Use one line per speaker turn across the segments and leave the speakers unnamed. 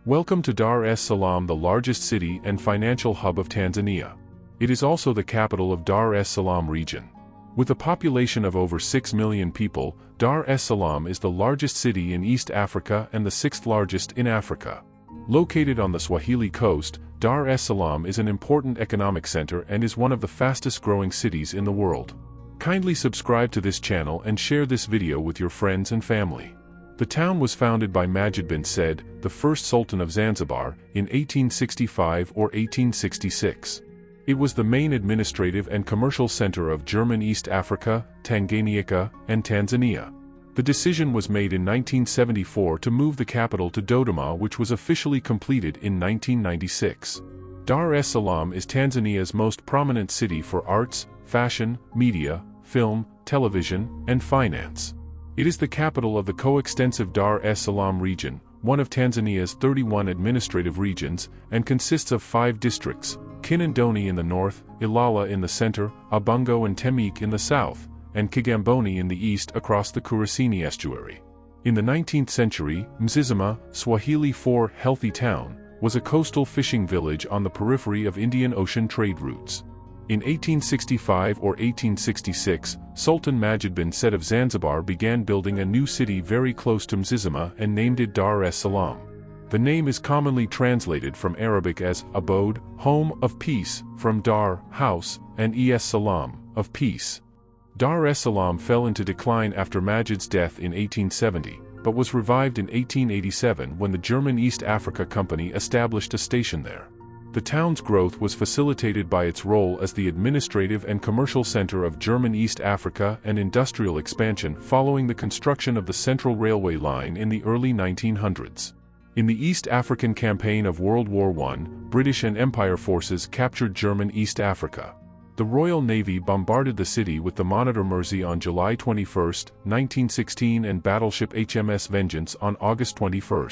Welcome to Dar es Salaam, the largest city and financial hub of Tanzania. It is also the capital of Dar es Salaam region. With a population of over 6 million people, Dar es Salaam is the largest city in East Africa and the sixth largest in Africa. Located on the Swahili coast, Dar es Salaam is an important economic center and is one of the fastest growing cities in the world. Kindly subscribe to this channel and share this video with your friends and family. The town was founded by Majid bin Said, the first Sultan of Zanzibar, in 1865 or 1866. It was the main administrative and commercial center of German East Africa, Tanganyika, and Tanzania. The decision was made in 1974 to move the capital to Dodoma, which was officially completed in 1996. Dar es Salaam is Tanzania's most prominent city for arts, fashion, media, film, television, and finance. It is the capital of the coextensive Dar es Salaam region, one of Tanzania's 31 administrative regions, and consists of 5 districts: Kinondoni in the north, Ilala in the center, Ubungo and Temeke in the south, and Kigamboni in the east across the Kurasini estuary. In the 19th century, Mzizima, Swahili for healthy town, was a coastal fishing village on the periphery of Indian Ocean trade routes. In 1865 or 1866, Sultan Majid bin Said of Zanzibar began building a new city very close to Mzizima and named it Dar es Salaam. The name is commonly translated from Arabic as abode, home of peace, from Dar, house, and es Salam, of peace. Dar es Salaam fell into decline after Majid's death in 1870, but was revived in 1887 when the German East Africa Company established a station there. The town's growth was facilitated by its role as the administrative and commercial center of German East Africa and industrial expansion following the construction of the Central Railway line in the early 1900s. In the East African campaign of World War I, British and Empire forces captured German East Africa. The Royal Navy bombarded the city with the Monitor Mersey on July 21, 1916 and battleship HMS Vengeance on August 21.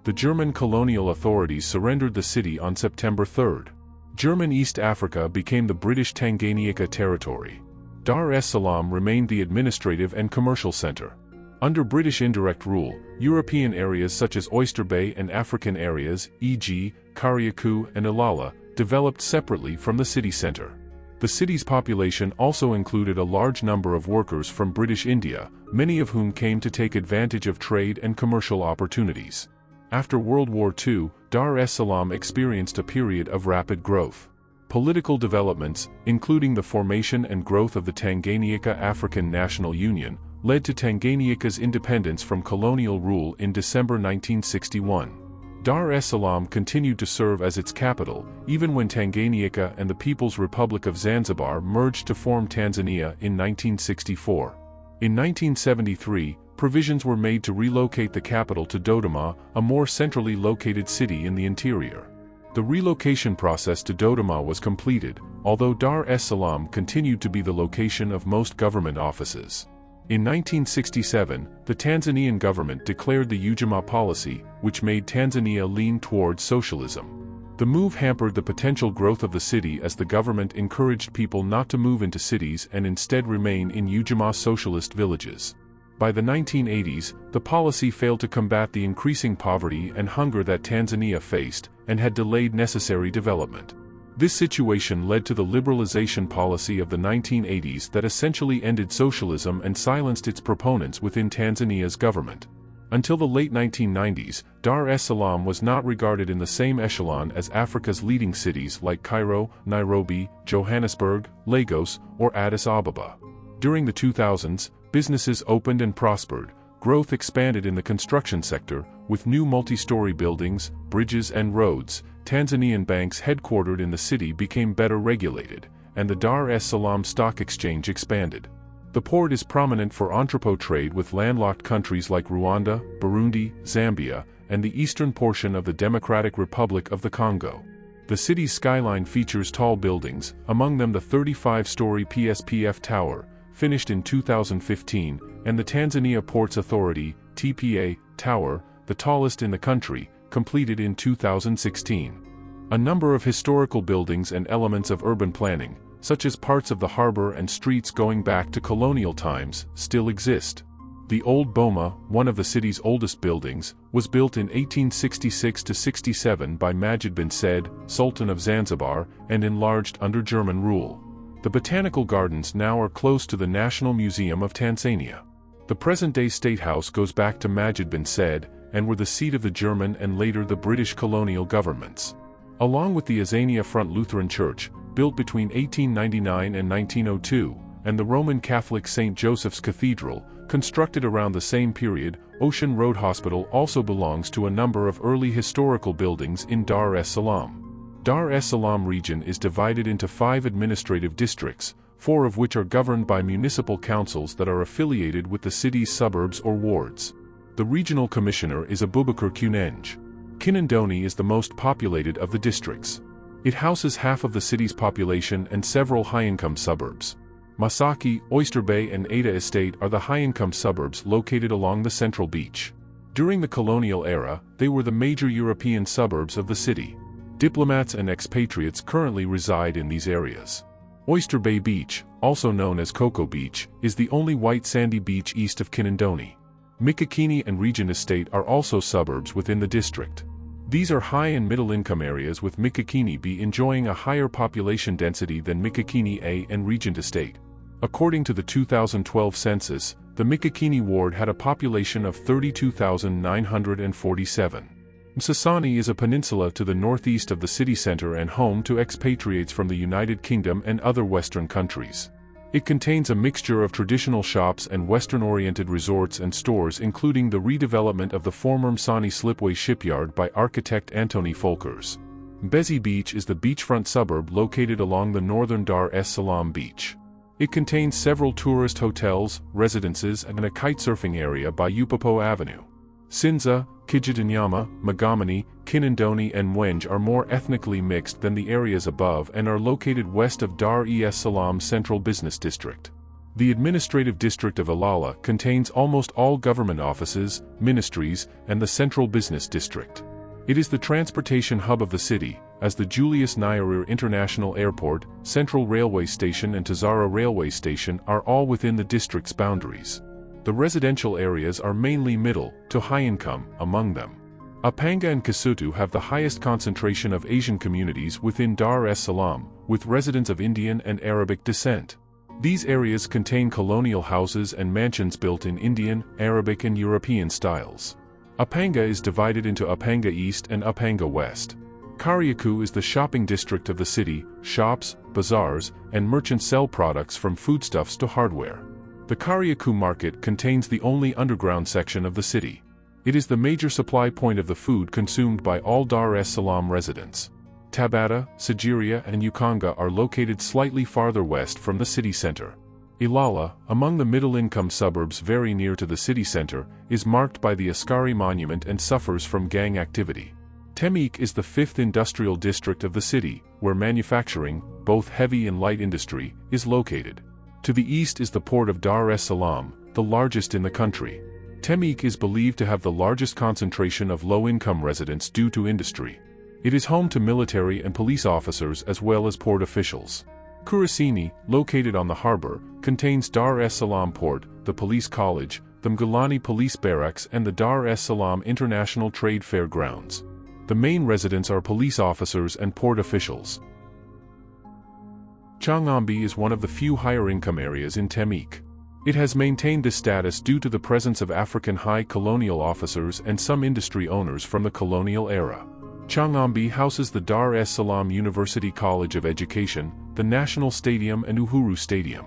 The German colonial authorities surrendered the city on September 3. German East Africa became the British Tanganyika territory. Dar es Salaam remained the administrative and commercial center. Under British indirect rule, European areas such as Oyster Bay and African areas, e.g., Kariakoo and Ilala, developed separately from the city center. The city's population also included a large number of workers from British India, many of whom came to take advantage of trade and commercial opportunities. After World War II, Dar es Salaam experienced a period of rapid growth. Political developments, including the formation and growth of the Tanganyika African National Union, led to Tanganyika's independence from colonial rule in December 1961. Dar es Salaam continued to serve as its capital, even when Tanganyika and the People's Republic of Zanzibar merged to form Tanzania in 1964. In 1973, provisions were made to relocate the capital to Dodoma, a more centrally located city in the interior. The relocation process to Dodoma was completed, although Dar es Salaam continued to be the location of most government offices. In 1967, the Tanzanian government declared the Ujamaa policy, which made Tanzania lean towards socialism. The move hampered the potential growth of the city as the government encouraged people not to move into cities and instead remain in Ujamaa socialist villages. By the 1980s, the policy failed to combat the increasing poverty and hunger that Tanzania faced, and had delayed necessary development. This situation led to the liberalization policy of the 1980s that essentially ended socialism and silenced its proponents within Tanzania's government. Until the late 1990s, Dar es Salaam was not regarded in the same echelon as Africa's leading cities like Cairo, Nairobi, Johannesburg, Lagos, or Addis Ababa. During the 2000s, businesses opened and prospered, growth expanded in the construction sector, with new multi-story buildings, bridges and roads. Tanzanian banks headquartered in the city became better regulated, and the Dar es Salaam Stock Exchange expanded. The port is prominent for entrepot trade with landlocked countries like Rwanda, Burundi, Zambia, and the eastern portion of the Democratic Republic of the Congo. The city's skyline features tall buildings, among them the 35-story PSPF Tower, finished in 2015, and the Tanzania Ports Authority, TPA, Tower, the tallest in the country, completed in 2016. A number of historical buildings and elements of urban planning, such as parts of the harbor and streets going back to colonial times, still exist. The Old Boma, one of the city's oldest buildings, was built in 1866–67 by Majid bin Said, Sultan of Zanzibar, and enlarged under German rule. The botanical gardens now are close to the National Museum of Tanzania. The present-day State House goes back to Majid bin Said, and were the seat of the German and later the British colonial governments. Along with the Azania Front Lutheran Church, built between 1899 and 1902, and the Roman Catholic St. Joseph's Cathedral, constructed around the same period, Ocean Road Hospital also belongs to a number of early historical buildings in Dar es Salaam. Dar es Salaam region is divided into 5 administrative districts, 4 of which are governed by municipal councils that are affiliated with the city's suburbs or wards. The regional commissioner is Abubakar Kunenge. Kinondoni is the most populated of the districts. It houses half of the city's population and several high-income suburbs. Masaki, Oyster Bay and Ada Estate are the high-income suburbs located along the central beach. During the colonial era, they were the major European suburbs of the city. Diplomats and expatriates currently reside in these areas. Oyster Bay Beach, also known as Cocoa Beach, is the only white sandy beach east of Kinondoni. Mikakini and Regent Estate are also suburbs within the district. These are high and middle-income areas, with Mikakini B enjoying a higher population density than Mikakini A and Regent Estate. According to the 2012 census, the Mikakini ward had a population of 32,947. Msasani is a peninsula to the northeast of the city center and home to expatriates from the United Kingdom and other Western countries. It contains a mixture of traditional shops and Western-oriented resorts and stores, including the redevelopment of the former Msani Slipway Shipyard by architect Antony Folkers. Mbezi Beach is the beachfront suburb located along the northern Dar es Salaam beach. It contains several tourist hotels, residences and a kitesurfing area by Upopo Avenue. Sinza, Kijitanyama, Magamani, Kinondoni and Mwenge are more ethnically mixed than the areas above and are located west of Dar es Salaam Central Business District. The administrative district of Ilala contains almost all government offices, ministries, and the Central Business District. It is the transportation hub of the city, as the Julius Nyerere International Airport, Central Railway Station and Tazara Railway Station are all within the district's boundaries. The residential areas are mainly middle to high income among them. Upanga and Kisutu have the highest concentration of Asian communities within Dar es Salaam, with residents of Indian and Arabic descent. These areas contain colonial houses and mansions built in Indian, Arabic and European styles. Upanga is divided into Upanga East and Upanga West. Kariakou is the shopping district of the city. Shops, bazaars, and merchants sell products from foodstuffs to hardware. The Kariakou market contains the only underground section of the city. It is the major supply point of the food consumed by all Dar es Salaam residents. Tabata, Sajiria and Ukanga are located slightly farther west from the city center. Ilala, among the middle-income suburbs very near to the city center, is marked by the Askari Monument and suffers from gang activity. Temeke is the 5th industrial district of the city, where manufacturing, both heavy and light industry, is located. To the east is the port of Dar es Salaam, the largest in the country. Temeke is believed to have the largest concentration of low-income residents due to industry. It is home to military and police officers as well as port officials. Kurasini, located on the harbor, contains Dar es Salaam Port, the Police College, the Mgulani Police Barracks and the Dar es Salaam International Trade Fair grounds. The main residents are police officers and port officials. Changambi is one of the few higher-income areas in Temeke. It has maintained this status due to the presence of African high colonial officers and some industry owners from the colonial era. Changambi houses the Dar es Salaam University College of Education, the National Stadium and Uhuru Stadium.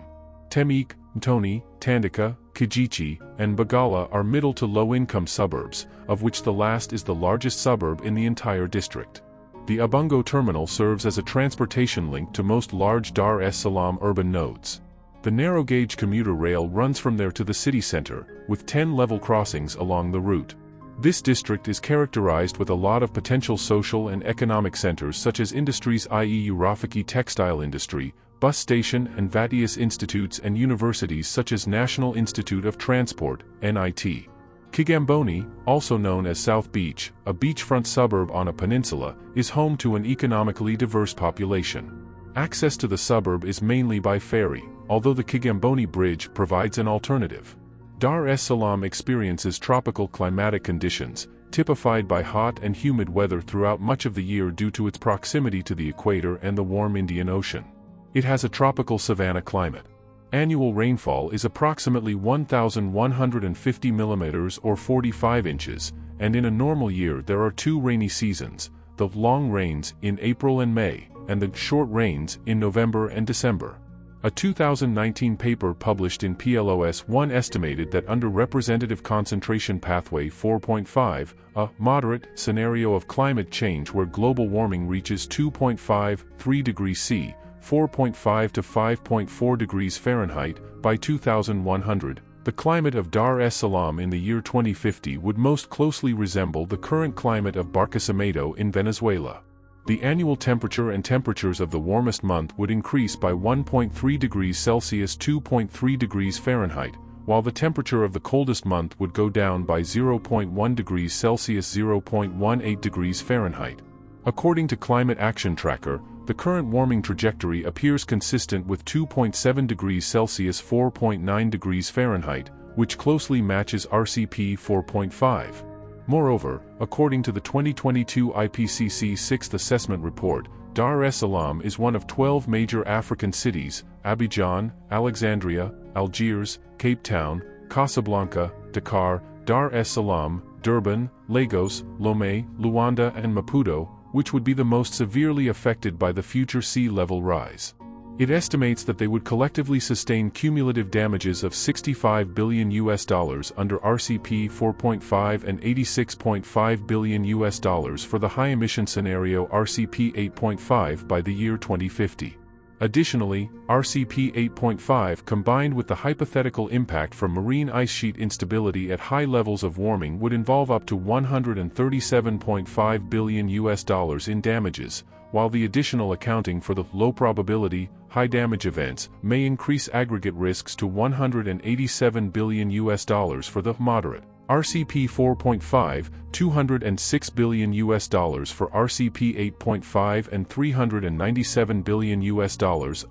Temeke, Mtoni, Tandika, Kijiji, and Bagala are middle to low-income suburbs, of which the last is the largest suburb in the entire district. The Ubungo terminal serves as a transportation link to most large Dar es Salaam urban nodes. The narrow-gauge commuter rail runs from there to the city center, with 10 level crossings along the route. This district is characterized with a lot of potential social and economic centers such as industries, i.e. Urafiki textile industry, bus station and Vatius institutes, and universities such as National Institute of Transport, NIT. Kigamboni, also known as South Beach, a beachfront suburb on a peninsula, is home to an economically diverse population. Access to the suburb is mainly by ferry, although the Kigamboni Bridge provides an alternative. Dar es Salaam experiences tropical climatic conditions, typified by hot and humid weather throughout much of the year due to its proximity to the equator and the warm Indian Ocean. It has a tropical savanna climate. Annual rainfall is approximately 1,150 millimeters or 45 inches, and in a normal year there are two rainy seasons, the long rains in April and May, and the short rains in November and December. A 2019 paper published in PLOS One estimated that under representative concentration pathway 4.5, a moderate scenario of climate change where global warming reaches 2.53 degrees C, 4.5 to 5.4 degrees Fahrenheit, by 2100, the climate of Dar es Salaam in the year 2050 would most closely resemble the current climate of Barquisimeto in Venezuela. The annual temperature and temperatures of the warmest month would increase by 1.3 degrees Celsius 2.3 degrees Fahrenheit, while the temperature of the coldest month would go down by 0.1 degrees Celsius 0.18 degrees Fahrenheit. According to Climate Action Tracker, the current warming trajectory appears consistent with 2.7 degrees Celsius 4.9 degrees Fahrenheit, which closely matches RCP 4.5. Moreover, according to the 2022 IPCC 6th Assessment Report, Dar es Salaam is one of 12 major African cities: Abidjan, Alexandria, Algiers, Cape Town, Casablanca, Dakar, Dar es Salaam, Durban, Lagos, Lomé, Luanda and Maputo, which would be the most severely affected by the future sea level rise. It estimates that they would collectively sustain cumulative damages of $65 billion under RCP 4.5 and $86.5 billion for the high-emission scenario RCP 8.5 by the year 2050. Additionally, RCP 8.5 combined with the hypothetical impact from marine ice sheet instability at high levels of warming would involve up to $137.5 billion in damages, while the additional accounting for the low probability, high damage events may increase aggregate risks to $187 billion for the moderate. RCP 4.5, $206 billion for RCP 8.5 and $397 billion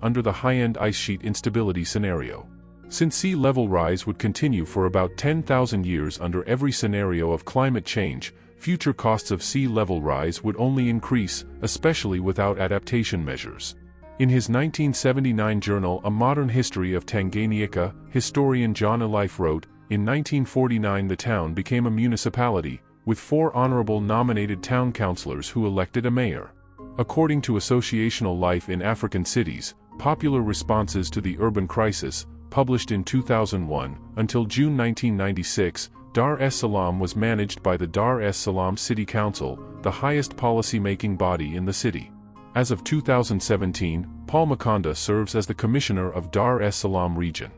under the high-end ice sheet instability scenario. Since sea level rise would continue for about 10,000 years under every scenario of climate change, future costs of sea level rise would only increase, especially without adaptation measures. In his 1979 journal A Modern History of Tanganyika, historian John Elife wrote, "In 1949 the town became a municipality, with 4 honorable nominated town councillors who elected a mayor." According to Associational Life in African Cities, Popular Responses to the Urban Crisis, published in 2001, until June 1996, Dar es Salaam was managed by the Dar es Salaam City Council, the highest policy-making body in the city. As of 2017, Paul Makonda serves as the Commissioner of Dar es Salaam region.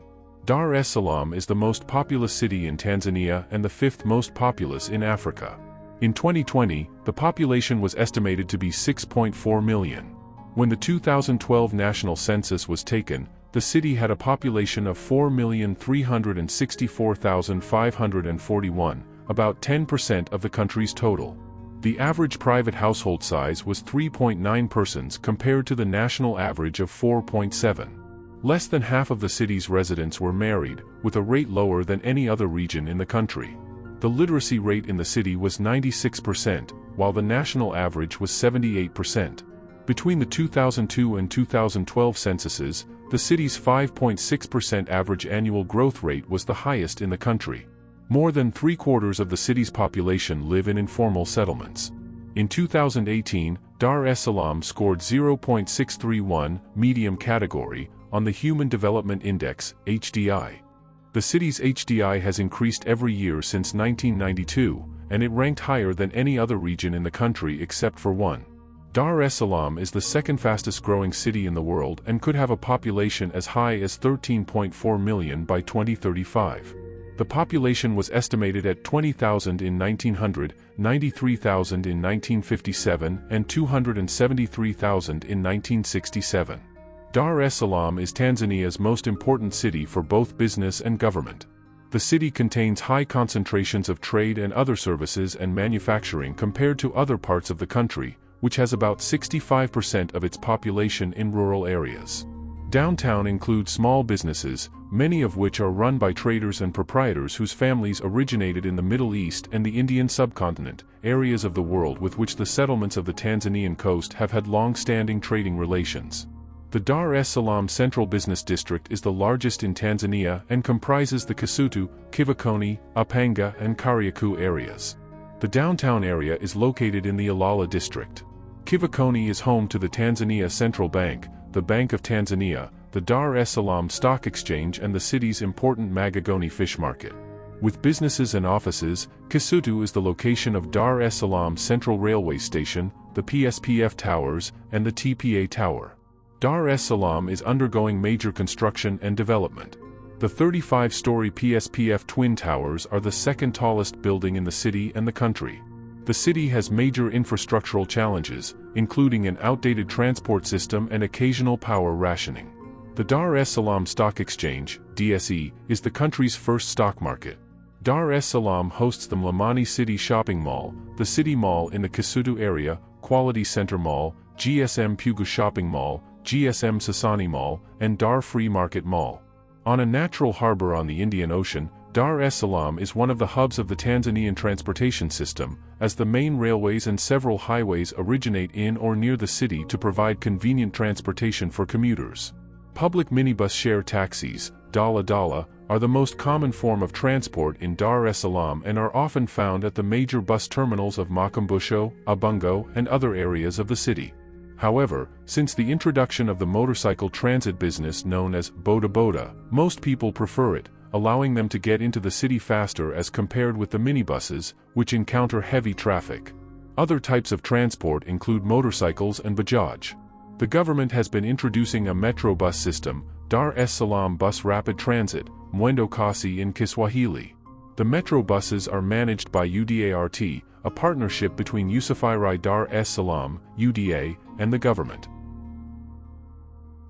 Dar es Salaam is the most populous city in Tanzania and the 5th most populous in Africa. In 2020, the population was estimated to be 6.4 million. When the 2012 national census was taken, the city had a population of 4,364,541, about 10% of the country's total. The average private household size was 3.9 persons compared to the national average of 4.7. Less than half of the city's residents were married, with a rate lower than any other region in the country. The literacy rate in the city was 96%, while the national average was 78%. Between the 2002 and 2012 censuses, the city's 5.6% average annual growth rate was the highest in the country. More than 3/4 of the city's population live in informal settlements. In 2018, Dar es Salaam scored 0.631, medium category, on the Human Development Index, HDI. The city's HDI has increased every year since 1992, and it ranked higher than any other region in the country except for one. Dar es Salaam is the second fastest growing city in the world and could have a population as high as 13.4 million by 2035. The population was estimated at 20,000 in 1900, 93,000 in 1957, and 273,000 in 1967. Dar es Salaam is Tanzania's most important city for both business and government. The city contains high concentrations of trade and other services and manufacturing compared to other parts of the country, which has about 65% of its population in rural areas. Downtown includes small businesses, many of which are run by traders and proprietors whose families originated in the Middle East and the Indian subcontinent, areas of the world with which the settlements of the Tanzanian coast have had long-standing trading relations. The Dar es Salaam Central Business District is the largest in Tanzania and comprises the Kisutu, Kivukoni, Upanga and Kariakoo areas. The downtown area is located in the Ilala district. Kivukoni is home to the Tanzania Central Bank, the Bank of Tanzania, the Dar es Salaam Stock Exchange and the city's important Magagoni fish market. With businesses and offices, Kisutu is the location of Dar es Salaam Central Railway Station, the PSPF Towers, and the TPA Tower. Dar es Salaam is undergoing major construction and development. The 35-story PSPF Twin Towers are the second tallest building in the city and the country. The city has major infrastructural challenges, including an outdated transport system and occasional power rationing. The Dar es Salaam Stock Exchange, DSE, is the country's first stock market. Dar es Salaam hosts the Mlimani City Shopping Mall, the City Mall in the Kisutu area, Quality Center Mall, GSM Pugu Shopping Mall, GSM Sasani Mall, and Dar Free Market Mall. On a natural harbor on the Indian Ocean, Dar es Salaam is one of the hubs of the Tanzanian transportation system, as the main railways and several highways originate in or near the city to provide convenient transportation for commuters. Public minibus share taxis, Dala Dala, are the most common form of transport in Dar es Salaam and are often found at the major bus terminals of Makumbusho, Ubungo, and other areas of the city. However, since the introduction of the motorcycle transit business known as boda boda, most people prefer it, allowing them to get into the city faster as compared with the minibuses, which encounter heavy traffic. Other types of transport include motorcycles and bajaj. The government has been introducing a metro bus system, Dar es Salaam Bus Rapid Transit, Mwendo Kasi in Kiswahili. The metro buses are managed by UDART, a partnership between Usafiri Dar es Salaam, UDA, and the government.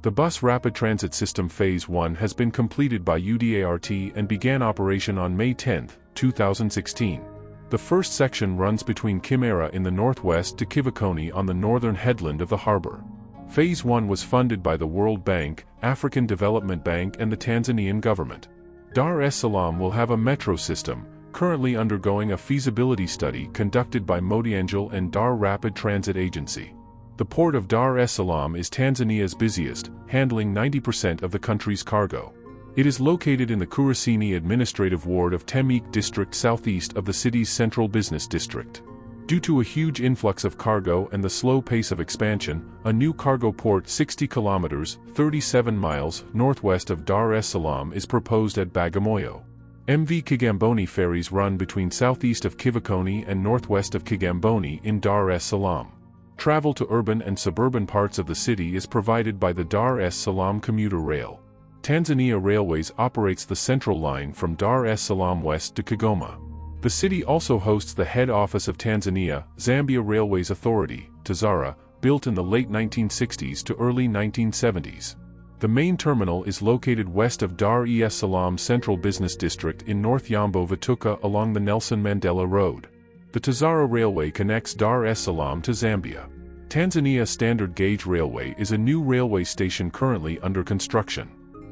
The Bus Rapid Transit System Phase 1 has been completed by UDART and began operation on May 10, 2016. The first section runs between Kimera in the northwest to Kivukoni on the northern headland of the harbor. Phase 1 was funded by the World Bank, African Development Bank and the Tanzanian government. Dar es Salaam will have a metro system, currently undergoing a feasibility study conducted by Modiangel and Dar Rapid Transit Agency. The port of Dar es Salaam is Tanzania's busiest, handling 90% of the country's cargo. It is located in the Kurasini administrative ward of Temeke district southeast of the city's central business district. Due to a huge influx of cargo and the slow pace of expansion, a new cargo port 60 kilometers, 37 miles northwest of Dar es Salaam is proposed at Bagamoyo. MV Kigamboni ferries run between southeast of Kivukoni and northwest of Kigamboni in Dar es Salaam. Travel to urban and suburban parts of the city is provided by the Dar es Salaam commuter rail. Tanzania Railways operates the Central Line from Dar es Salaam west to Kigoma. The city also hosts the head office of Tanzania Zambia Railways Authority, TAZARA, built in the late 1960s to early 1970s. The main terminal is located west of Dar es Salaam Central Business District in North Yambo Vituka along the Nelson Mandela Road. The TAZARA Railway connects Dar es Salaam to Zambia. Tanzania Standard Gauge Railway is a new railway station currently under construction.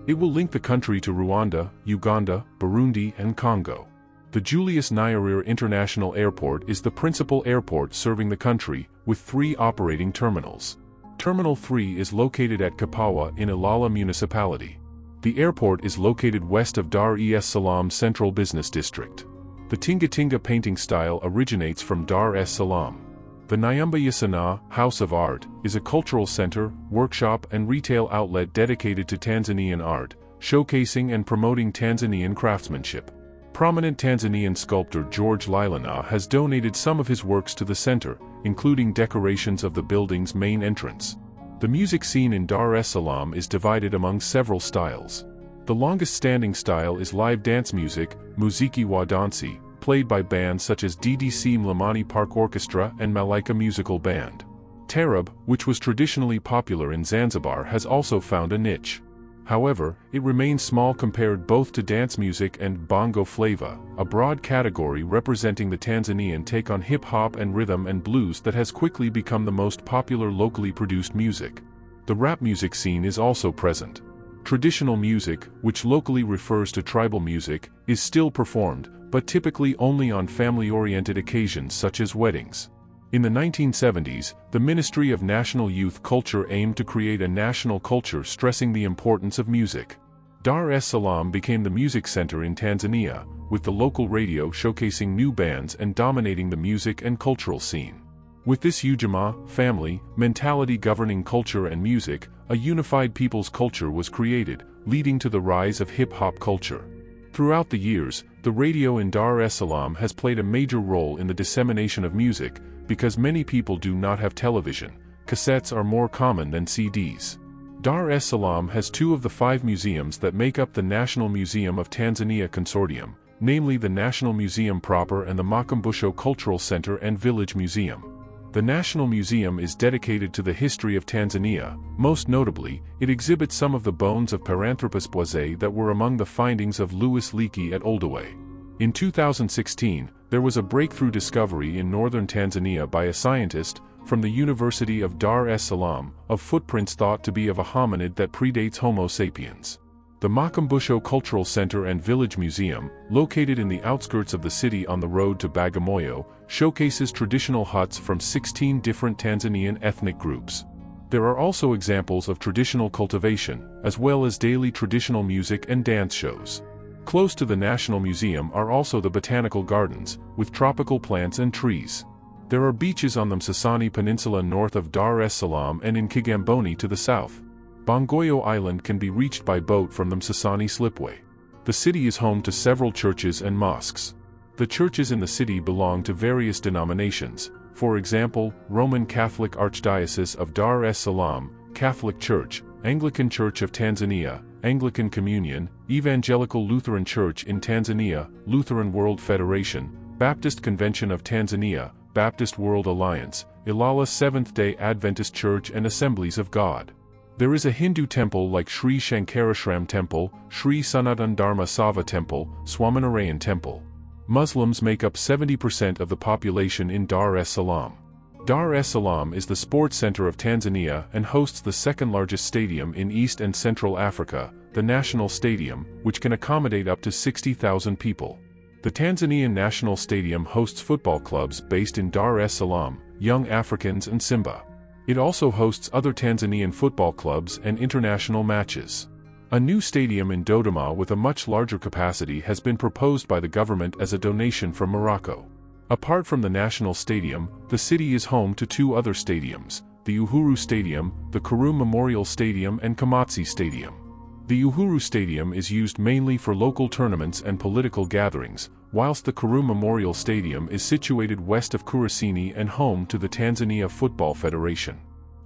It will link the country to Rwanda, Uganda, Burundi and Congo. The Julius Nyerere International Airport is the principal airport serving the country, with 3 operating terminals. Terminal 3 is located at Kapawa in Ilala Municipality. The airport is located west of Dar es Salaam Central Business District. The Tinga-Tinga painting style originates from Dar es Salaam. The Nyumba ya Sanaa, House of Art, is a cultural center, workshop and retail outlet dedicated to Tanzanian art, showcasing and promoting Tanzanian craftsmanship. Prominent Tanzanian sculptor George Lilana has donated some of his works to the center, including decorations of the building's main entrance. The music scene in Dar es Salaam is divided among several styles. The longest-standing style is live dance music, Muziki wa Dansi, played by bands such as DDC Mlimani Park Orchestra and Malaika Musical Band. Tarab, which was traditionally popular in Zanzibar, has also found a niche. However, it remains small compared both to dance music and bongo flava, a broad category representing the Tanzanian take on hip-hop and rhythm and blues that has quickly become the most popular locally produced music. The rap music scene is also present. Traditional music, which locally refers to tribal music, is still performed, but typically only on family-oriented occasions such as weddings. In the 1970s, the Ministry of National Youth Culture aimed to create a national culture stressing the importance of music. Dar es Salaam became the music center in Tanzania, with the local radio showcasing new bands and dominating the music and cultural scene. With this ujamaa, family, mentality governing culture and music, a unified people's culture was created, leading to the rise of hip-hop culture. Throughout the years, the radio in Dar es Salaam has played a major role in the dissemination of music, because many people do not have television. Cassettes are more common than CDs. Dar es Salaam has 2 of the 5 museums that make up the National Museum of Tanzania Consortium, namely the National Museum proper and the Makumbusho Cultural Center and Village Museum. The National Museum is dedicated to the history of Tanzania. Most notably, it exhibits some of the bones of Paranthropus boisei that were among the findings of Louis Leakey at Oldoway. In 2016, there was a breakthrough discovery in northern Tanzania by a scientist from the University of Dar es Salaam of footprints thought to be of a hominid that predates Homo sapiens. The Makumbusho Cultural Center and Village Museum, located in the outskirts of the city on the road to Bagamoyo, showcases traditional huts from 16 different Tanzanian ethnic groups. There are also examples of traditional cultivation, as well as daily traditional music and dance shows. Close to the National Museum are also the botanical gardens, with tropical plants and trees. There are beaches on the Msasani Peninsula north of Dar es Salaam and in Kigamboni to the south. Bongoyo Island can be reached by boat from the Msasani Slipway. The city is home to several churches and mosques. The churches in the city belong to various denominations, for example, Roman Catholic Archdiocese of Dar es Salaam, Catholic Church, Anglican Church of Tanzania, Anglican Communion, Evangelical Lutheran Church in Tanzania, Lutheran World Federation, Baptist Convention of Tanzania, Baptist World Alliance, Ilala Seventh-day Adventist Church and Assemblies of God. There is a Hindu temple like Sri Shankarashram Temple, Sri Sanatan Dharma Sava Temple, Swaminarayan Temple. Muslims make up 70% of the population in Dar es Salaam. Dar es Salaam is the sports center of Tanzania and hosts the second-largest stadium in East and Central Africa, the National Stadium, which can accommodate up to 60,000 people. The Tanzanian National Stadium hosts football clubs based in Dar es Salaam, Young Africans and Simba. It also hosts other Tanzanian football clubs and international matches. A new stadium in Dodoma with a much larger capacity has been proposed by the government as a donation from Morocco. Apart from the National Stadium, the city is home to 2 other stadiums, the Uhuru Stadium, the Karume Memorial Stadium and Kamatsi Stadium. The Uhuru Stadium is used mainly for local tournaments and political gatherings, whilst the Karume Memorial Stadium is situated west of Kurasini and home to the Tanzania Football Federation.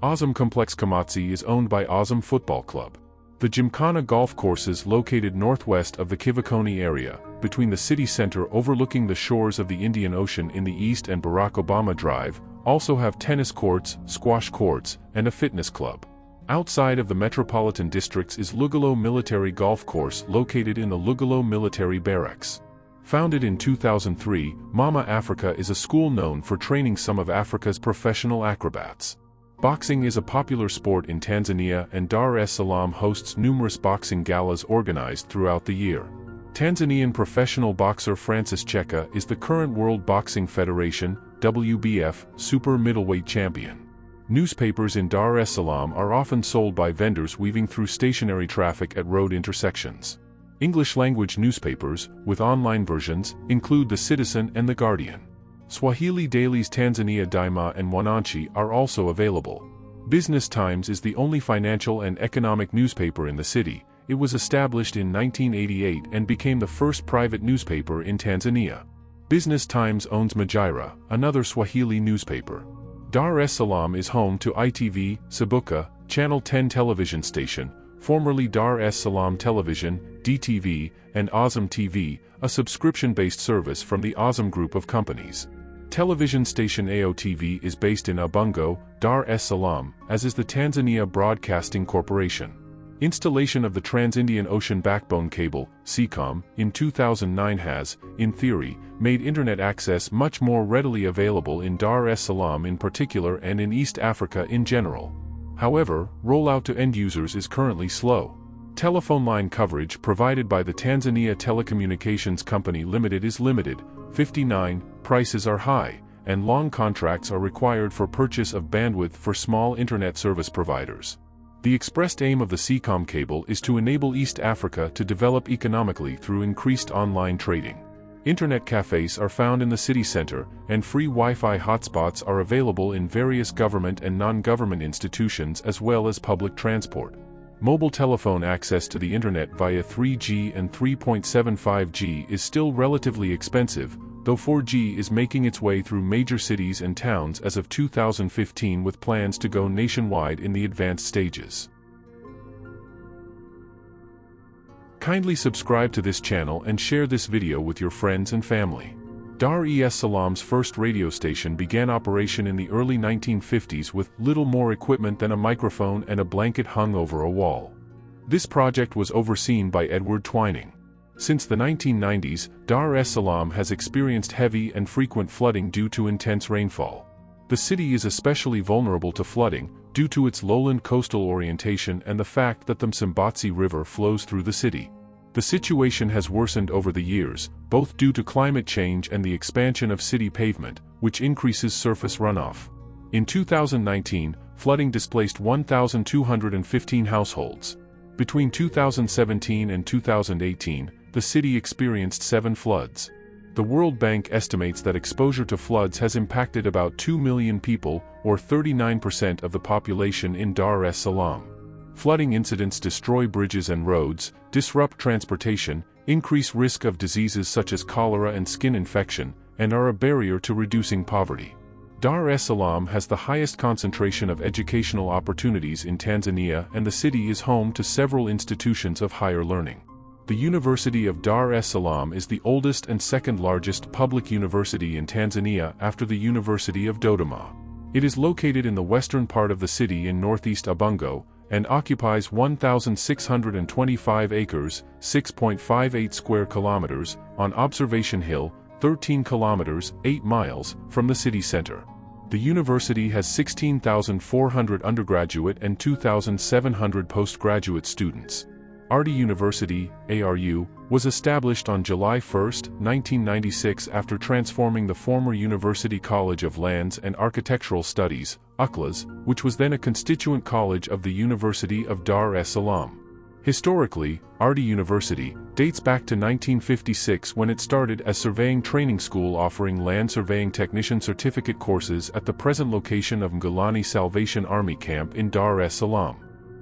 Azam Complex Kamatsi is owned by Azam Football Club. The Gymkhana golf courses located northwest of the Kivukoni area, between the city center overlooking the shores of the Indian Ocean in the east and Barack Obama Drive, also have tennis courts, squash courts, and a fitness club. Outside of the metropolitan districts is Lugalo Military Golf Course located in the Lugalo Military Barracks. Founded in 2003, Mama Africa is a school known for training some of Africa's professional acrobats. Boxing is a popular sport in Tanzania and Dar es Salaam hosts numerous boxing galas organized throughout the year. Tanzanian professional boxer Francis Cheka is the current World Boxing Federation (WBF) super middleweight champion. Newspapers in Dar es Salaam are often sold by vendors weaving through stationary traffic at road intersections. English-language newspapers, with online versions, include The Citizen and The Guardian. Swahili dailies Tanzania Daima and Mwananchi are also available. Business Times is the only financial and economic newspaper in the city. It was established in 1988 and became the first private newspaper in Tanzania. Business Times owns Majira, another Swahili newspaper. Dar es Salaam is home to ITV, Sibuka, Channel 10 television station, formerly Dar es Salaam Television, DTV, and Azam TV, a subscription-based service from the Azam Group of companies. Television station AOTV is based in Ubungo, Dar es Salaam, as is the Tanzania Broadcasting Corporation. Installation of the Trans-Indian Ocean Backbone Cable, SEACOM, in 2009 has, in theory, made internet access much more readily available in Dar es Salaam in particular and in East Africa in general. However, rollout to end users is currently slow. Telephone line coverage provided by the Tanzania Telecommunications Company Limited is limited. 59. Prices are high, and long contracts are required for purchase of bandwidth for small internet service providers. The expressed aim of the SEACOM cable is to enable East Africa to develop economically through increased online trading. Internet cafes are found in the city center, and free Wi-Fi hotspots are available in various government and non-government institutions as well as public transport. Mobile telephone access to the internet via 3G and 3.75G is still relatively expensive, though 4G is making its way through major cities and towns as of 2015 with plans to go nationwide in the advanced stages. Kindly subscribe to this channel and share this video with your friends and family. Dar es Salaam's first radio station began operation in the early 1950s with little more equipment than a microphone and a blanket hung over a wall. This project was overseen by Edward Twining. Since the 1990s, Dar es Salaam has experienced heavy and frequent flooding due to intense rainfall. The city is especially vulnerable to flooding, due to its lowland coastal orientation and the fact that the Msimbazi River flows through the city. The situation has worsened over the years, both due to climate change and the expansion of city pavement, which increases surface runoff. In 2019, flooding displaced 1,215 households. Between 2017 and 2018, the city experienced 7 floods. The World Bank estimates that exposure to floods has impacted about 2 million people, or 39% of the population in Dar es Salaam. Flooding incidents destroy bridges and roads, disrupt transportation, increase risk of diseases such as cholera and skin infection, and are a barrier to reducing poverty. Dar es Salaam has the highest concentration of educational opportunities in Tanzania, and the city is home to several institutions of higher learning. The University of Dar es Salaam is the oldest and second largest public university in Tanzania after the University of Dodoma. It is located in the western part of the city in northeast Ubungo, and occupies 1,625 acres, 6.58 square kilometers, on Observation Hill, 13 kilometers, 8 miles, from the city center. The university has 16,400 undergraduate and 2,700 postgraduate students. Arty University, ARU, was established on July 1, 1996 after transforming the former University College of Lands and Architectural Studies, UCLAS, which was then a constituent college of the University of Dar es Salaam. Historically, Arty University dates back to 1956 when it started as surveying training school offering land surveying technician certificate courses at the present location of Mgulani Salvation Army Camp in Dar es Salaam.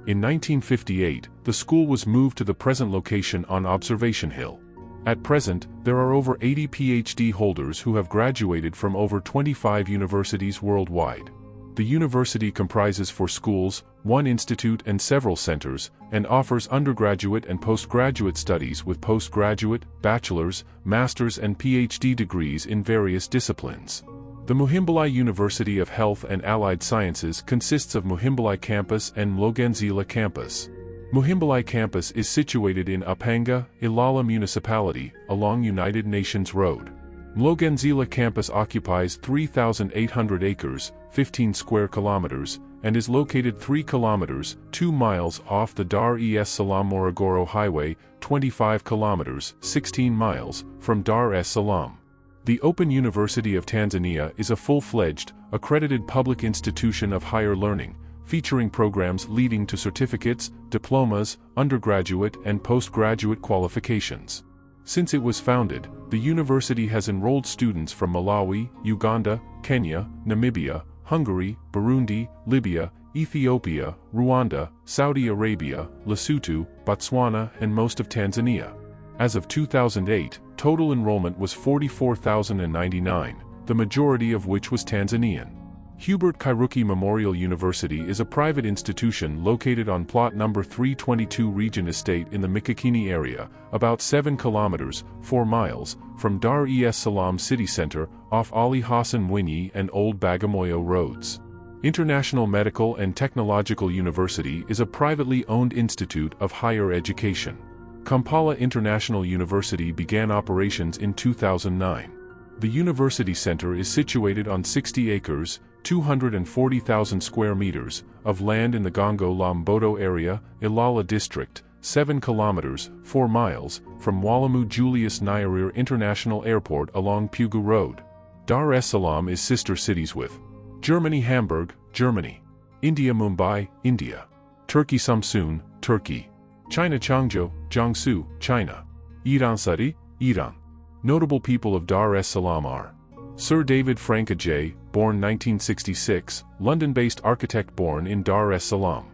In 1958, the school was moved to the present location on Observation Hill. At present, there are over 80 PhD holders who have graduated from over 25 universities worldwide. The university comprises 4 schools, 1 institute and several centers, and offers undergraduate and postgraduate studies with postgraduate, bachelor's, master's and PhD degrees in various disciplines. The Muhimbili University of Health and Allied Sciences consists of Muhimbili Campus and Mloganzila Campus. Muhimbili Campus is situated in Upanga, Ilala Municipality, along United Nations Road. Mloganzila Campus occupies 3,800 acres, 15 square kilometers, and is located 3 kilometers, 2 miles off the Dar es Salaam Morogoro Highway, 25 kilometers, 16 miles, from Dar es Salaam. The Open University of Tanzania is a full-fledged, accredited public institution of higher learning, featuring programs leading to certificates, diplomas, undergraduate and postgraduate qualifications. Since it was founded, the university has enrolled students from Malawi, Uganda, Kenya, Namibia, Hungary, Burundi, Libya, Ethiopia, Rwanda, Saudi Arabia, Lesotho, Botswana, and most of Tanzania. As of 2008, total enrollment was 44,099, the majority of which was Tanzanian. Hubert Kairuki Memorial University is a private institution located on plot number 322 Region Estate in the Mikokini area, about 7 kilometers, 4 miles, from Dar es Salaam city center, off Ali Hassan Mwinyi and Old Bagamoyo roads. International Medical and Technological University is a privately owned institute of higher education. Kampala International University began operations in 2009. The university center is situated on 60 acres, 240,000 square meters, of land in the Gongo La Mboto area, Ilala district, 7 kilometers, 4 miles, from Walimu Julius Nyerere International Airport along Pugu Road. Dar es Salaam is sister cities with Germany Hamburg, Germany; India Mumbai, India; Turkey Samsun, Turkey; China Changzhou, Jiangsu, China; Iran Sari, Iran. Notable people of Dar es Salaam are Sir David Frank Ajay, born 1966, London-based architect born in Dar es Salaam.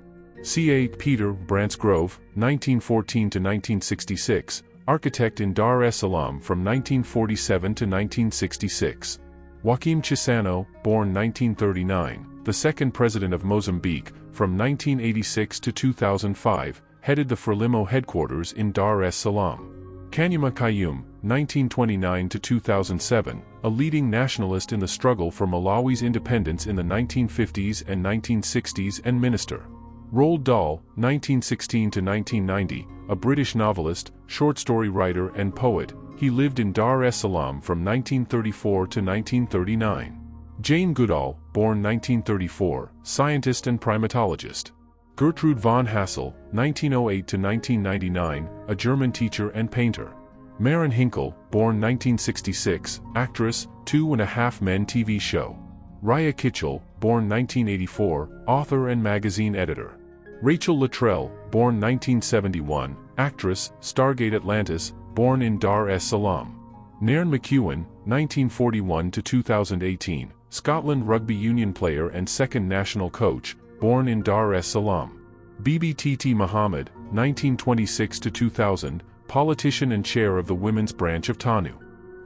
C.A. Peter Brantsgrove, 1914–1966, architect in Dar es Salaam from 1947 to 1966. Joaquim Chissano, born 1939, the second president of Mozambique, from 1986 to 2005, headed the Frelimo headquarters in Dar es Salaam. Kanyama Kayum, 1929 to 2007, a leading nationalist in the struggle for Malawi's independence in the 1950s and 1960s and minister. Roald Dahl, 1916 to 1990, a British novelist, short story writer and poet. He lived in Dar es Salaam from 1934 to 1939. Jane Goodall, born 1934, scientist and primatologist. Gertrude von Hassel, 1908 to 1999, a German teacher and painter. Maren Hinkle, born 1966, actress, 2.5 Men TV show. Raya Kitchell, born 1984, author and magazine editor. Rachel Luttrell, born 1971, actress, Stargate Atlantis, born in Dar es Salaam. Nairn McEwen, 1941 to 2018, Scotland rugby union player and second national coach, born in Dar es Salaam. Bibi Titi Muhammad, 1926 to 2000, politician and chair of the women's branch of TANU.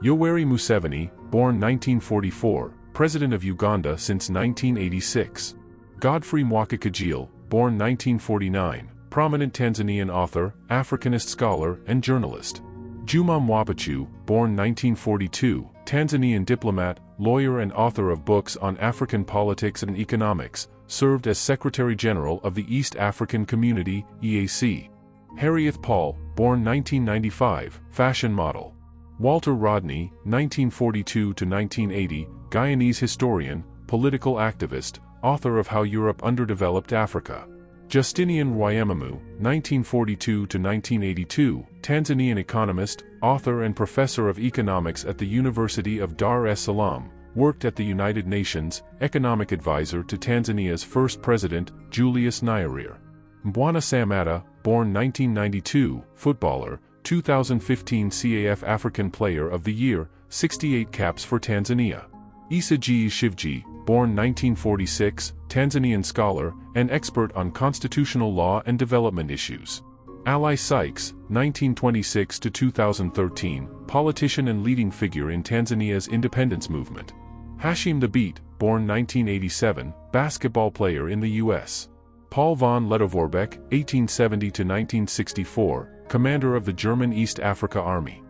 Yoweri Museveni, born 1944, president of Uganda since 1986. Godfrey Mwakakajil, born 1949, prominent Tanzanian author, Africanist scholar, and journalist. Juma Mwapachu, born 1942, Tanzanian diplomat, lawyer and author of books on African politics and economics, served as Secretary General of the East African Community, EAC. Harrieth Paul, born 1995, fashion model. Walter Rodney, 1942 to 1980, Guyanese historian, political activist, author of How Europe Underdeveloped Africa. Justinian Rwayemamu, 1942 to 1982, Tanzanian economist, author and professor of economics at the University of Dar es Salaam, worked at the United Nations, economic advisor to Tanzania's first president, Julius Nyerere. Mbwana Samatta, born 1992, footballer, 2015 CAF African Player of the Year, 68 caps for Tanzania. Issa G. Shivji, born 1946, Tanzanian scholar, and expert on constitutional law and development issues. Ali Sykes, 1926 to 2013, politician and leading figure in Tanzania's independence movement. Hashim Thabit, born 1987, basketball player in the U.S. Paul von Lettow-Vorbeck, 1870 to 1964, commander of the German East Africa Army.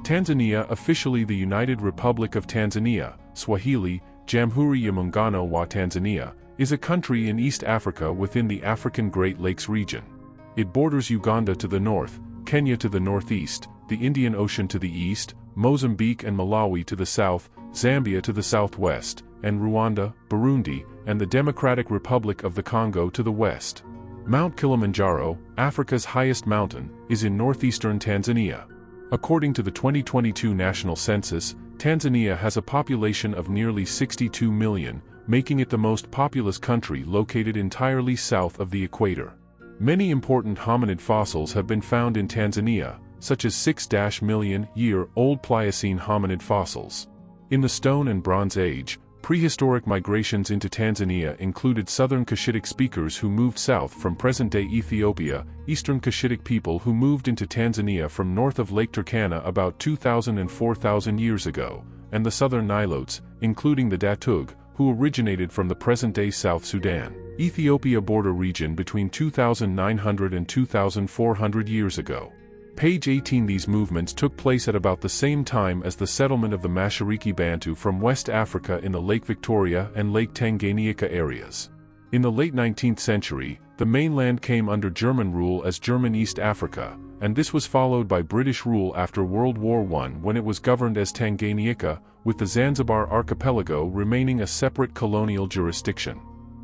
Tanzania, officially the United Republic of Tanzania, Swahili, Jamhuri ya Muungano wa Tanzania, is a country in East Africa within the African Great Lakes region. It borders Uganda to the north, Kenya to the northeast, the Indian Ocean to the east, Mozambique and Malawi to the south, Zambia to the southwest, and Rwanda, Burundi, and the Democratic Republic of the Congo to the west. Mount Kilimanjaro, Africa's highest mountain, is in northeastern Tanzania. According to the 2022 national census, Tanzania has a population of nearly 62 million, making it the most populous country located entirely south of the equator. Many important hominid fossils have been found in Tanzania, such as 6-million-year-old Pliocene hominid fossils. In the Stone and Bronze Age, prehistoric migrations into Tanzania included southern Cushitic speakers who moved south from present-day Ethiopia, eastern Cushitic people who moved into Tanzania from north of Lake Turkana about 2,000 and 4,000 years ago, and the southern Nilotes, including the Datug, who originated from the present-day South Sudan, Ethiopia border region between 2,900 and 2,400 years ago. Page 18. These movements took place at about the same time as the settlement of the Mashariki Bantu from West Africa in the Lake Victoria and Lake Tanganyika areas. In the late 19th century, the mainland came under German rule as German East Africa, and this was followed by British rule after World War I when it was governed as Tanganyika, with the Zanzibar archipelago remaining a separate colonial jurisdiction.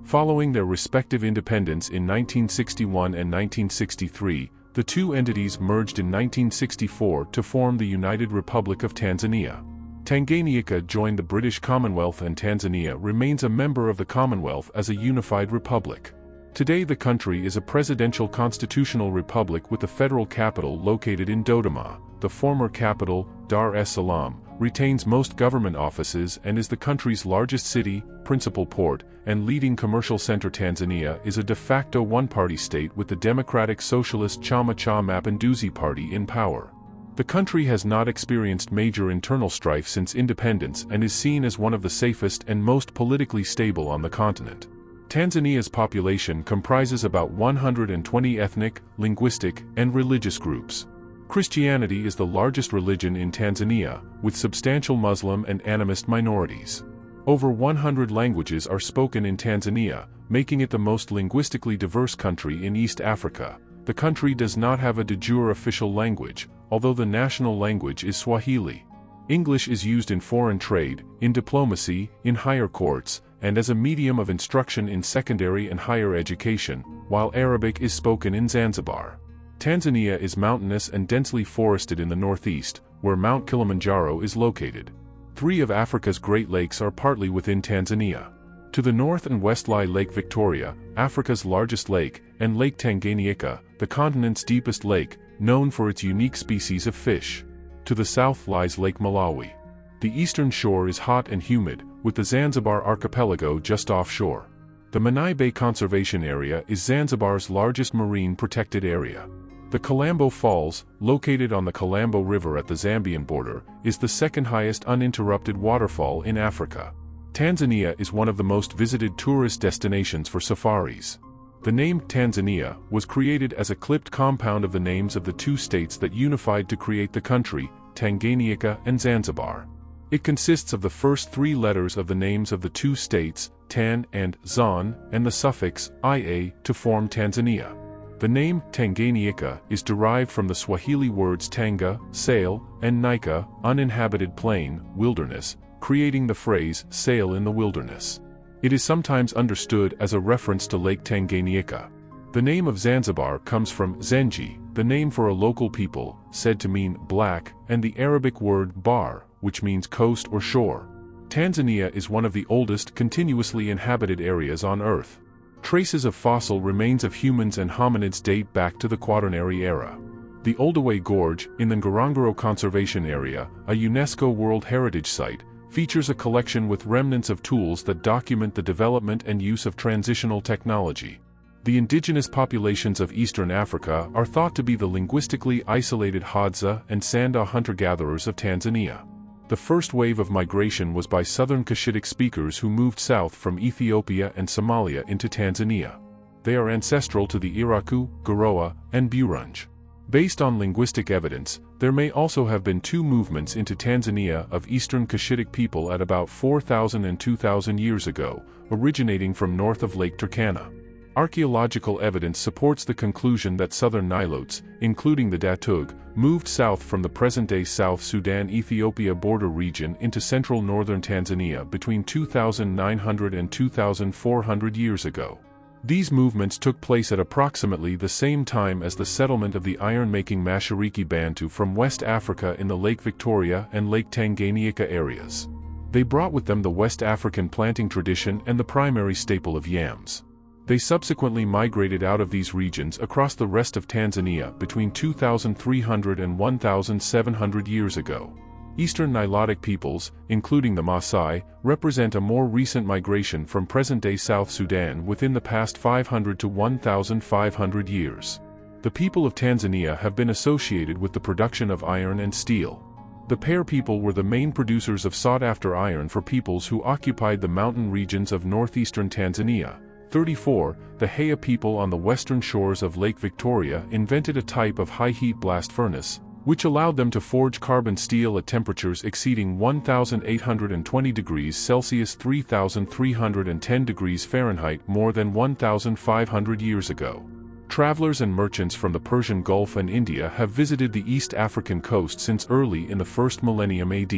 Following their respective independence in 1961 and 1963, the two entities merged in 1964 to form the United Republic of Tanzania. Tanganyika joined the British Commonwealth and Tanzania remains a member of the Commonwealth as a unified republic. Today the country is a presidential constitutional republic with the federal capital located in Dodoma. The former capital, Dar es Salaam, retains most government offices and is the country's largest city, principal port, and leading commercial center. Tanzania is a de facto one-party state with the Democratic Socialist Chama cha Mapinduzi Party in power. The country has not experienced major internal strife since independence and is seen as one of the safest and most politically stable on the continent. Tanzania's population comprises about 120 ethnic, linguistic, and religious groups. Christianity is the largest religion in Tanzania, with substantial Muslim and animist minorities. Over 100 languages are spoken in Tanzania, making it the most linguistically diverse country in East Africa. The country does not have a de jure official language, although the national language is Swahili. English is used in foreign trade, in diplomacy, in higher courts, and as a medium of instruction in secondary and higher education, while Arabic is spoken in Zanzibar. Tanzania is mountainous and densely forested in the northeast, where Mount Kilimanjaro is located. 3 of Africa's Great Lakes are partly within Tanzania. To the north and west lie Lake Victoria, Africa's largest lake, and Lake Tanganyika, the continent's deepest lake, known for its unique species of fish. To the south lies Lake Malawi. The eastern shore is hot and humid, with the Zanzibar archipelago just offshore. The Menai Bay Conservation Area is Zanzibar's largest marine protected area. The Kalambo Falls, located on the Kalambo River at the Zambian border, is the second highest uninterrupted waterfall in Africa. Tanzania is one of the most visited tourist destinations for safaris. The name Tanzania was created as a clipped compound of the names of the 2 states that unified to create the country, Tanganyika and Zanzibar. It consists of the first 3 letters of the names of the 2 states, Tan and Zan, and the suffix ia to form Tanzania. The name Tanganyika is derived from the Swahili words tanga, sail, and nika, uninhabited plain, wilderness, creating the phrase sail in the wilderness. It is sometimes understood as a reference to Lake Tanganyika. The name of Zanzibar comes from Zenji, the name for a local people, said to mean black, and the Arabic word bar, which means coast or shore. Tanzania is one of the oldest continuously inhabited areas on Earth. Traces of fossil remains of humans and hominids date back to the Quaternary era. The Oldaway Gorge, in the Ngorongoro Conservation Area, a UNESCO World Heritage Site, features a collection with remnants of tools that document the development and use of transitional technology. The indigenous populations of Eastern Africa are thought to be the linguistically isolated Hadza and Sanda hunter-gatherers of Tanzania. The first wave of migration was by Southern Cushitic speakers who moved south from Ethiopia and Somalia into Tanzania. They are ancestral to the Iraku, Garoa, and Burunj. Based on linguistic evidence, there may also have been 2 movements into Tanzania of Eastern Cushitic people at about 4,000 and 2,000 years ago, originating from north of Lake Turkana. Archaeological evidence supports the conclusion that southern Nilotes, including the Datug, moved south from the present-day South Sudan-Ethiopia border region into central northern Tanzania between 2,900 and 2,400 years ago. These movements took place at approximately the same time as the settlement of the iron-making Mashariki Bantu from West Africa in the Lake Victoria and Lake Tanganyika areas. They brought with them the West African planting tradition and the primary staple of yams. They subsequently migrated out of these regions across the rest of Tanzania between 2,300 and 1,700 years ago. Eastern Nilotic peoples, including the Maasai, represent a more recent migration from present-day South Sudan within the past 500 to 1,500 years. The people of Tanzania have been associated with the production of iron and steel. The Pare people were the main producers of sought-after iron for peoples who occupied the mountain regions of northeastern Tanzania. 34. The Haya people on the western shores of Lake Victoria invented a type of high-heat blast furnace, which allowed them to forge carbon steel at temperatures exceeding 1,820 degrees Celsius (3,310 degrees Fahrenheit) more than 1,500 years ago. Travelers and merchants from the Persian Gulf and India have visited the East African coast since early in the 1st millennium AD.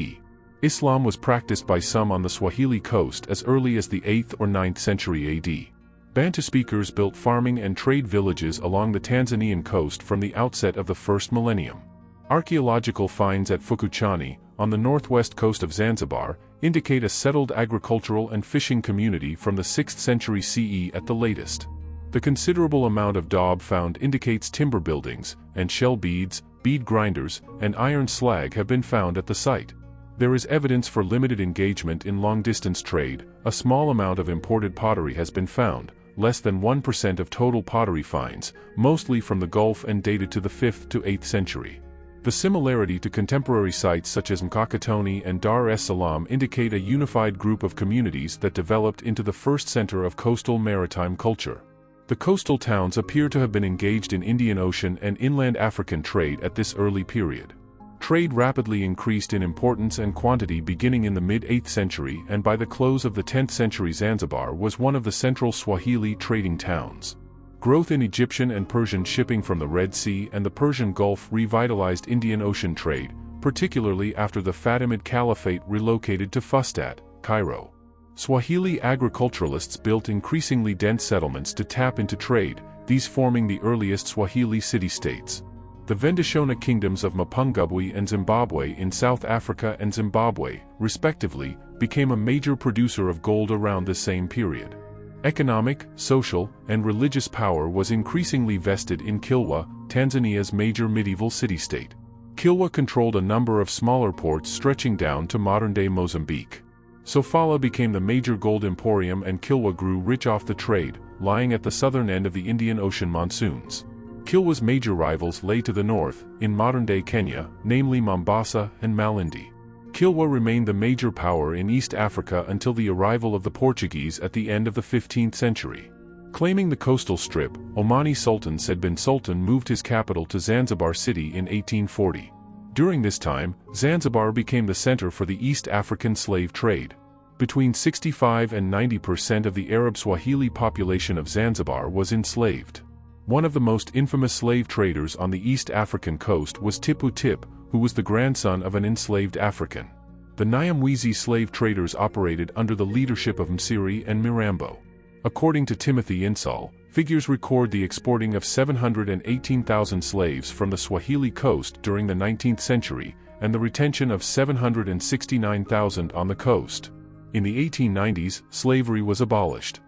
Islam was practiced by some on the Swahili coast as early as the 8th or 9th century AD. Bantu speakers built farming and trade villages along the Tanzanian coast from the outset of the first millennium. Archaeological finds at Fukuchani, on the northwest coast of Zanzibar, indicate a settled agricultural and fishing community from the 6th century CE at the latest. The considerable amount of daub found indicates timber buildings, and shell beads, bead grinders, and iron slag have been found at the site. There is evidence for limited engagement in long-distance trade. A small amount of imported pottery has been found, less than 1% of total pottery finds, mostly from the Gulf and dated to the 5th to 8th century. The similarity to contemporary sites such as Mkokotoni and Dar es Salaam indicate a unified group of communities that developed into the first center of coastal maritime culture. The coastal towns appear to have been engaged in Indian Ocean and inland African trade at this early period. Trade rapidly increased in importance and quantity beginning in the mid-8th century, and by the close of the 10th century Zanzibar was one of the central Swahili trading towns. Growth in Egyptian and Persian shipping from the Red Sea and the Persian Gulf revitalized Indian Ocean trade, particularly after the Fatimid Caliphate relocated to Fustat, Cairo. Swahili agriculturalists built increasingly dense settlements to tap into trade, these forming the earliest Swahili city-states. The Vendashona kingdoms of Mapungubwe and Zimbabwe in South Africa and Zimbabwe, respectively, became a major producer of gold around the same period. Economic, social, and religious power was increasingly vested in Kilwa, Tanzania's major medieval city-state. Kilwa controlled a number of smaller ports stretching down to modern-day Mozambique. Sofala became the major gold emporium, and Kilwa grew rich off the trade, lying at the southern end of the Indian Ocean monsoons. Kilwa's major rivals lay to the north, in modern-day Kenya, namely Mombasa and Malindi. Kilwa remained the major power in East Africa until the arrival of the Portuguese at the end of the 15th century. Claiming the coastal strip, Omani Sultan Said bin Sultan moved his capital to Zanzibar City in 1840. During this time, Zanzibar became the center for the East African slave trade. Between 65 and 90% of the Arab Swahili population of Zanzibar was enslaved. One of the most infamous slave traders on the East African coast was Tipu Tip, who was the grandson of an enslaved African. The Nyamwezi slave traders operated under the leadership of Msiri and Mirambo. According to Timothy Insall, figures record the exporting of 718,000 slaves from the Swahili coast during the 19th century, and the retention of 769,000 on the coast. In the 1890s, slavery was abolished.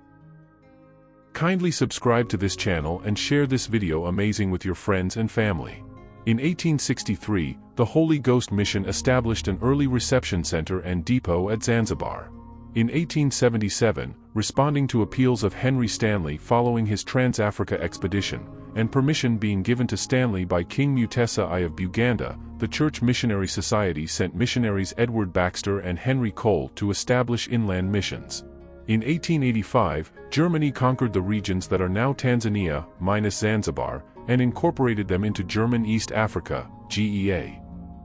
Kindly subscribe to this channel and share this video amazing with your friends and family. In 1863, the Holy Ghost Mission established an early reception center and depot at Zanzibar. In 1877, responding to appeals of Henry Stanley following his Trans-Africa expedition, and permission being given to Stanley by King Mutesa I of Buganda, the Church Missionary Society sent missionaries Edward Baxter and Henry Cole to establish inland missions. In 1885, Germany conquered the regions that are now Tanzania, minus Zanzibar, and incorporated them into German East Africa, GEA.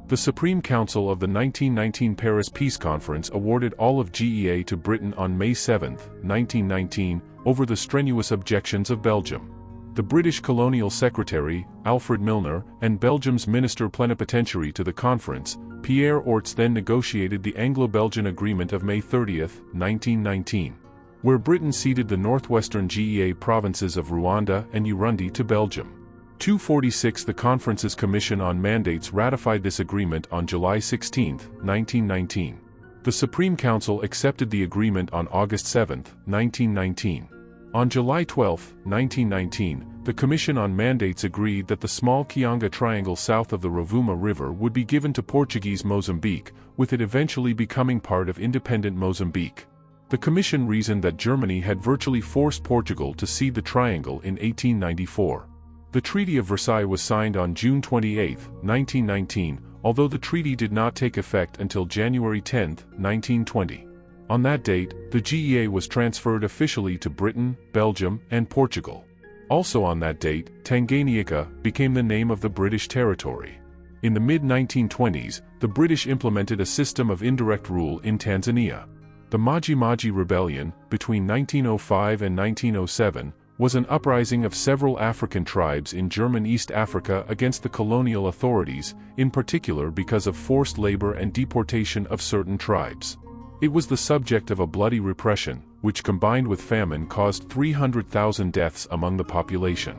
The Supreme Council of the 1919 Paris Peace Conference awarded all of GEA to Britain on May 7, 1919, over the strenuous objections of Belgium. The British Colonial Secretary, Alfred Milner, and Belgium's Minister Plenipotentiary to the conference, Pierre Orts, then negotiated the Anglo-Belgian Agreement of May 30, 1919, where Britain ceded the northwestern GEA provinces of Rwanda and Urundi to Belgium. 246 The conference's Commission on Mandates ratified this agreement on July 16, 1919. The Supreme Council accepted the agreement on August 7, 1919. On July 12, 1919, the Commission on Mandates agreed that the small Kianga Triangle south of the Rovuma River would be given to Portuguese Mozambique, with it eventually becoming part of independent Mozambique. The Commission reasoned that Germany had virtually forced Portugal to cede the triangle in 1894. The Treaty of Versailles was signed on June 28, 1919, although the treaty did not take effect until January 10, 1920. On that date, the GEA was transferred officially to Britain, Belgium, and Portugal. Also on that date, Tanganyika became the name of the British territory. In the mid-1920s, the British implemented a system of indirect rule in Tanzania. The Maji Maji Rebellion, between 1905 and 1907, was an uprising of several African tribes in German East Africa against the colonial authorities, in particular because of forced labor and deportation of certain tribes. It was the subject of a bloody repression, which combined with famine caused 300,000 deaths among the population.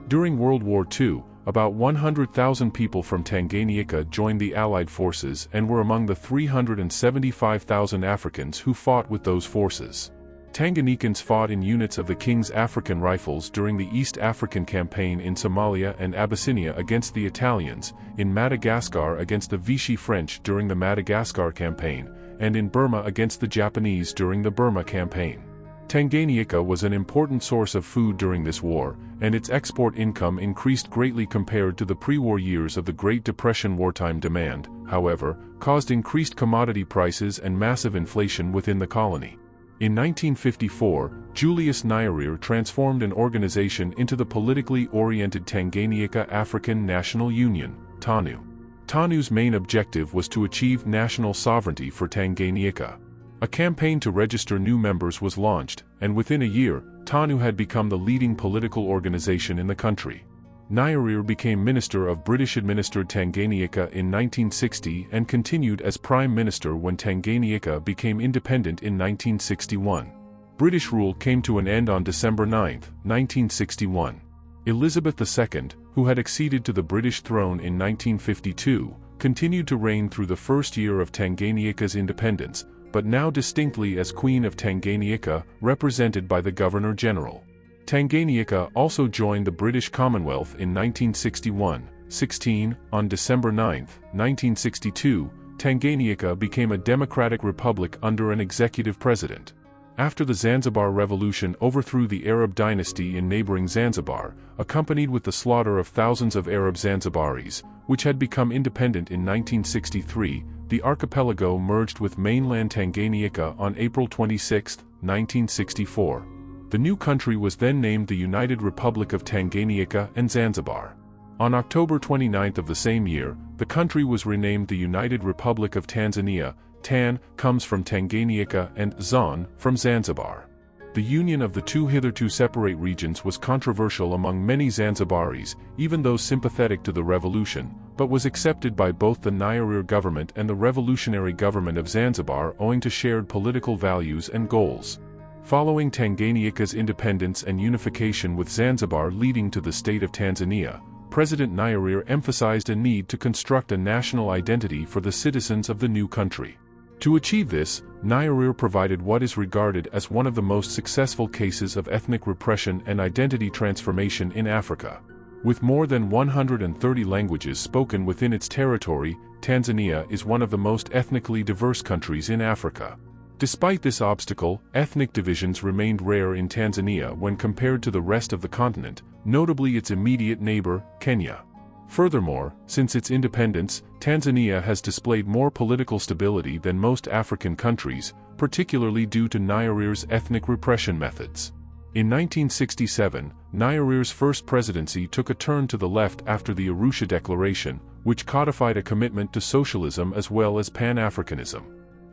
During World War II, about 100,000 people from Tanganyika joined the Allied forces and were among the 375,000 Africans who fought with those forces. Tanganyikans fought in units of the King's African Rifles during the East African Campaign in Somalia and Abyssinia against the Italians, in Madagascar against the Vichy French during the Madagascar Campaign, and in Burma against the Japanese during the Burma Campaign. Tanganyika was an important source of food during this war, and its export income increased greatly compared to the pre-war years of the Great Depression. Wartime demand, however, caused increased commodity prices and massive inflation within the colony. In 1954, Julius Nyerere transformed an organization into the politically oriented Tanganyika African National Union, TANU. TANU's main objective was to achieve national sovereignty for Tanganyika. A campaign to register new members was launched, and within a year, TANU had become the leading political organization in the country. Nyerere became Minister of British-administered Tanganyika in 1960 and continued as Prime Minister when Tanganyika became independent in 1961. British rule came to an end on December 9, 1961. Elizabeth II, who had acceded to the British throne in 1952, continued to reign through the first year of Tanganyika's independence, but now distinctly as Queen of Tanganyika, represented by the Governor-General. Tanganyika also joined the British Commonwealth in 1961-16. On December 9, 1962, Tanganyika became a democratic republic under an executive president. After the Zanzibar Revolution overthrew the Arab dynasty in neighboring Zanzibar, accompanied with the slaughter of thousands of Arab Zanzibaris, which had become independent in 1963, the archipelago merged with mainland Tanganyika on April 26, 1964. The new country was then named the United Republic of Tanganyika and Zanzibar. On October 29 of the same year, the country was renamed the United Republic of Tanzania. Tan comes from Tanganyika and Zan from Zanzibar. The union of the two hitherto separate regions was controversial among many Zanzibaris, even those sympathetic to the revolution, but was accepted by both the Nyerere government and the revolutionary government of Zanzibar owing to shared political values and goals. Following Tanganyika's independence and unification with Zanzibar leading to the state of Tanzania, President Nyerere emphasized a need to construct a national identity for the citizens of the new country. To achieve this, Nyerere provided what is regarded as one of the most successful cases of ethnic repression and identity transformation in Africa. With more than 130 languages spoken within its territory, Tanzania is one of the most ethnically diverse countries in Africa. Despite this obstacle, ethnic divisions remained rare in Tanzania when compared to the rest of the continent, notably its immediate neighbor, Kenya. Furthermore, since its independence, Tanzania has displayed more political stability than most African countries, particularly due to Nyerere's ethnic repression methods. In 1967, Nyerere's first presidency took a turn to the left after the Arusha Declaration, which codified a commitment to socialism as well as Pan-Africanism.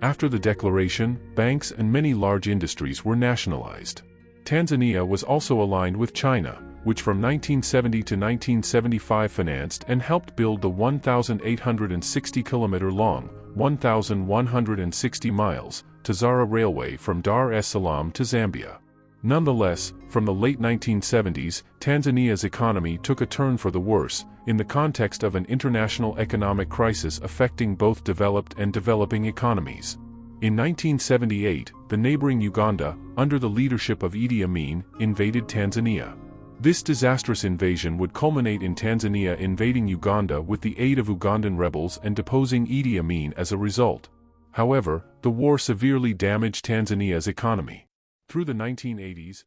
After the declaration, banks and many large industries were nationalized. Tanzania was also aligned with China, which from 1970 to 1975 financed and helped build the 1,860-kilometer-long, 1,160 miles, Tazara Railway from Dar es Salaam to Zambia. Nonetheless, from the late 1970s, Tanzania's economy took a turn for the worse, in the context of an international economic crisis affecting both developed and developing economies. In 1978, the neighboring Uganda, under the leadership of Idi Amin, invaded Tanzania. This disastrous invasion would culminate in Tanzania invading Uganda with the aid of Ugandan rebels and deposing Idi Amin as a result. However, the war severely damaged Tanzania's economy. Through the 1980s,